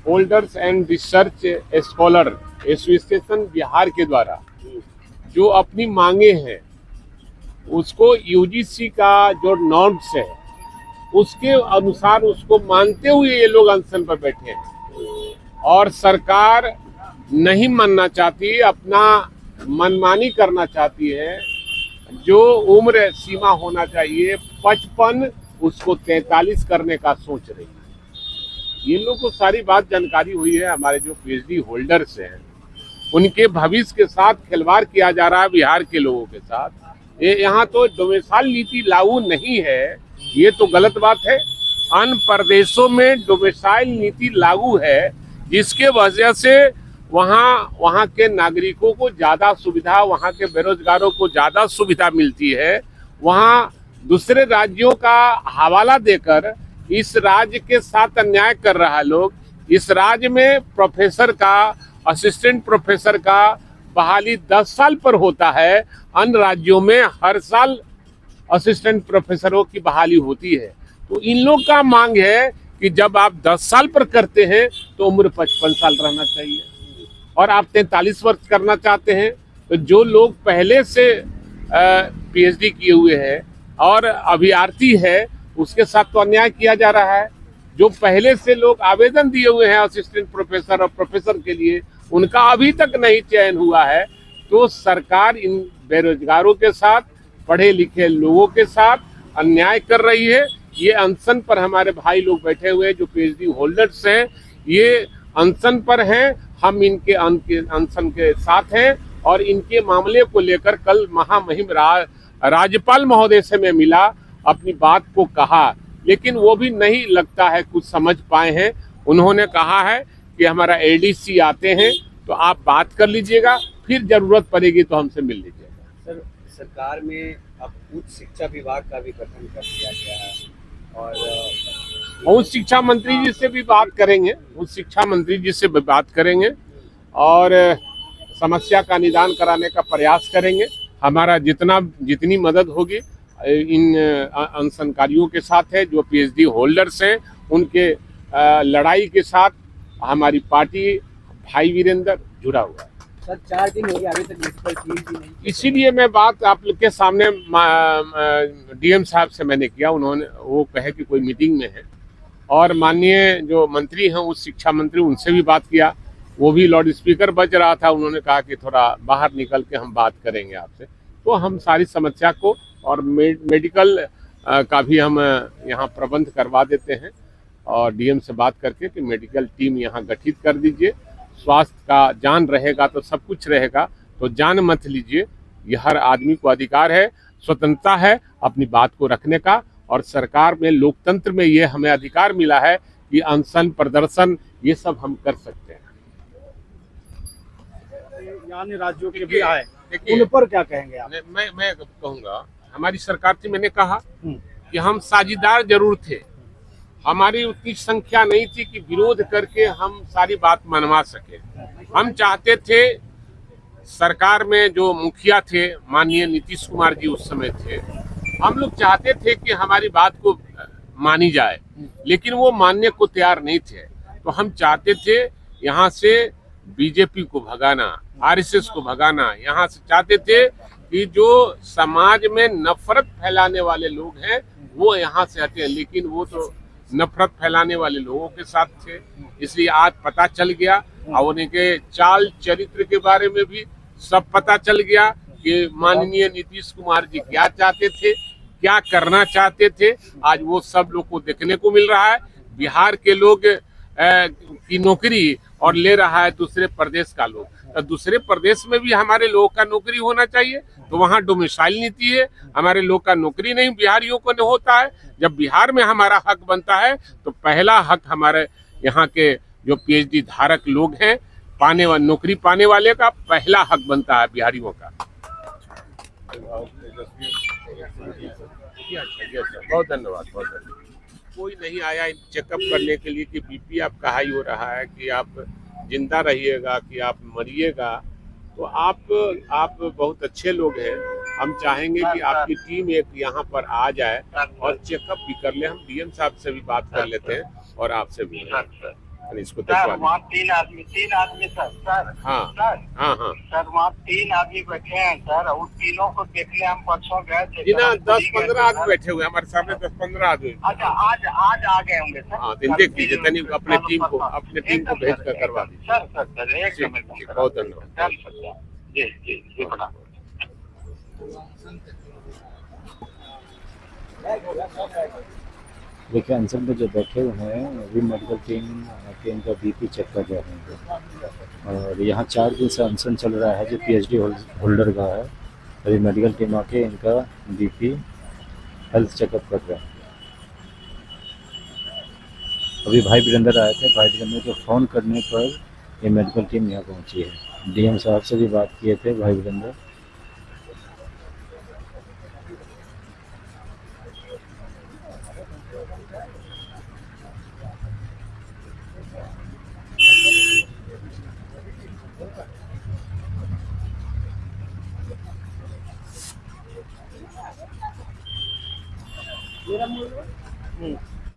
Holders and research scholar association Bihar के द्वारा जो अपनी मांगे हैं उसको यूजीसी का जो नॉर्म्स है उसके अनुसार उसको मानते हुए ये लोग अनशन पर बैठे हैं और सरकार नहीं मानना चाहती, अपना मनमानी करना चाहती है। जो उम्र सीमा होना चाहिए 55 उसको 43 करने का सोच रही है। ये लोग को सारी बात जानकारी हुई है। हमारे जो पीएचडी होल्डर्स हैं उनके भविष्य के साथ खिलवाड़ किया जा रहा है बिहार के लोगों के साथ। ये यहाँ तो डोमिसाइल नीति लागू नहीं है, ये तो गलत बात है। अन्य प्रदेशों में डोमिसाइल नीति लागू है जिसके वजह से वहाँ के नागरिकों को ज़्यादा सुविधा, वहाँ के बेरोजगारों को ज़्यादा सुविधा मिलती है। वहाँ दूसरे राज्यों का हवाला देकर इस राज्य के साथ अन्याय कर रहा है लोग। इस राज्य में प्रोफेसर का, असिस्टेंट प्रोफेसर का बहाली 10 साल पर होता है। अन्य राज्यों में हर साल असिस्टेंट प्रोफेसरों की बहाली होती है। तो इन लोग का मांग है कि जब आप 10 साल पर करते हैं तो उम्र 55 साल रहना चाहिए और आप 43 वर्ष करना चाहते हैं तो जो लोग पहले से पीएचडी किए हुए हैं और अभ्यर्थी है उसके साथ तो अन्याय किया जा रहा है। जो पहले से लोग आवेदन दिए हुए हैं असिस्टेंट प्रोफेसर और प्रोफेसर के लिए, उनका अभी तक नहीं चयन हुआ है। तो सरकार इन बेरोजगारों के साथ, पढ़े लिखे लोगों के साथ अन्याय कर रही है। ये अनशन पर हमारे भाई लोग बैठे हुए हैं जो पीएचडी होल्डर्स हैं, ये अनशन पर हैं। हम इनके अनशन के साथ हैं और इनके मामले को लेकर कल महामहिम राज्यपाल महोदय से मैं मिला, अपनी बात को कहा, लेकिन वो भी नहीं लगता है कुछ समझ पाए हैं। उन्होंने कहा है कि हमारा एडीसी आते हैं तो आप बात कर लीजिएगा, फिर जरूरत पड़ेगी तो हमसे मिल लीजिएगा। सर, सरकार में अब उच्च शिक्षा विभाग का भी गठन कर दिया गया है और उच्च शिक्षा मंत्री जी से भी बात करेंगे, उच्च शिक्षा मंत्री जी से भी बात करेंगे और समस्या का निदान कराने का प्रयास करेंगे। हमारा जितनी मदद होगी इन अनशनकारियों के साथ है, जो पीएचडी होल्डर्स हैं उनके लड़ाई के साथ हमारी पार्टी भाई वीरेंद्र जुड़ा हुआ है। सर 4 दिन हो गए अभी तक म्युनिसिपल फीस भी नहीं, इसीलिए मैं बात आप लोग के सामने डीएम साहब से मैंने किया। उन्होंने वो कहे कि कोई मीटिंग में है और माननीय जो मंत्री हैं उस शिक्षा मंत्री, उनसे भी बात किया। वो भी लाउड स्पीकर बज रहा था, उन्होंने कहा कि थोड़ा बाहर निकल के हम बात करेंगे आपसे। तो हम सारी समस्या को और मेडिकल का भी हम यहाँ प्रबंध करवा देते हैं और डीएम से बात करके कि मेडिकल टीम यहाँ गठित कर दीजिए। स्वास्थ्य का जान रहेगा तो सब कुछ रहेगा, तो जान मत लीजिए। यह हर आदमी को अधिकार है, स्वतंत्रता है अपनी बात को रखने का, और सरकार में, लोकतंत्र में ये हमें अधिकार मिला है कि अनशन, प्रदर्शन ये सब हम कर सकते हैं। अन्य राज्यों के भी आए, उन पर क्या कहेंगे आप? मैं कहूँगा, हमारी सरकार थी, मैंने कहा कि हम साझेदार जरूर थे, हमारी उतनी संख्या नहीं थी कि विरोध करके हम सारी बात मनवा सके। हम चाहते थे, सरकार में जो मुखिया थे माननीय नीतीश कुमार जी उस समय थे, हम लोग चाहते थे कि हमारी बात को मानी जाए, लेकिन वो मानने को तैयार नहीं थे। तो हम चाहते थे यहाँ से बीजेपी को भगाना, आरएसएस को भगाना, यहाँ से चाहते थे कि जो समाज में नफरत फैलाने वाले लोग हैं वो यहाँ से हटे, लेकिन वो तो नफरत फैलाने वाले लोगों के साथ थे। इसलिए आज पता चल गया और उनके चाल चरित्र के बारे में भी सब पता चल गया कि माननीय नीतीश कुमार जी क्या चाहते थे, क्या करना चाहते थे। आज वो सब लोग को देखने को मिल रहा है। बिहार के लोग की नौकरी और ले रहा है दूसरे प्रदेश का लोग, तो दूसरे प्रदेश में भी हमारे लोगों का नौकरी होना चाहिए। तो वहाँ डोमिसाइल नीति है, हमारे लोग का नौकरी नहीं बिहारियों को नहीं होता है। जब बिहार में हमारा हक बनता है तो पहला हक हमारे यहाँ के जो पीएचडी धारक लोग हैं, नौकरी पाने वाले का पहला हक बनता है बिहारियों का। बहुत धन्यवाद, बहुत धन्यवाद। कोई नहीं आया चेकअप करने के लिए कि बीपी आपका हाई हो रहा है, कि आप जिंदा रहिएगा, कि आप मरिएगा। तो आप बहुत अच्छे लोग हैं। हम चाहेंगे कि आपकी टीम एक यहाँ पर आ जाए और चेकअप भी कर ले। हम डीएम साहब से भी बात कर लेते हैं और आपसे भी। और इसको सर दिखवा वहाँ तीन आदमी सर सर हाँ सर हाँ हाँ सर वहाँ तीन आदमी बैठे हैं सर, और तीनों को देखने हम परसों गए थे जी सर, ना, हम खुद ही 10-15 गए थे, आदमी सर। बैठे हुए हैं हमारे सामने, 10-15 आदमी। अच्छा आज आज आ गए होंगे सर। हाँ तो देख लीजिए, तनिक अपने टीम को भेज कर करवा दीजिए। सर सर सर जी, एकदम जी, बहुत धन्यवाद। डन सर, जी जी जी बता। देखिए अंसर में जो बैठे हुए हैं अभी मेडिकल टीम का बीपी चेक कर रहे हैं, और यहाँ 4 दिन से अनशन चल रहा है जो पीएचडी होल्डर का है। अभी मेडिकल टीम आके इनका बीपी हेल्थ चेकअप कर रहा है। अभी भाई वीरेंद्र आए थे, भाई वीरेंद्र को फ़ोन करने पर ये मेडिकल टीम यहाँ पहुँची है। डीएम साहब से भी बात किए थे भाई वीरेंद्र।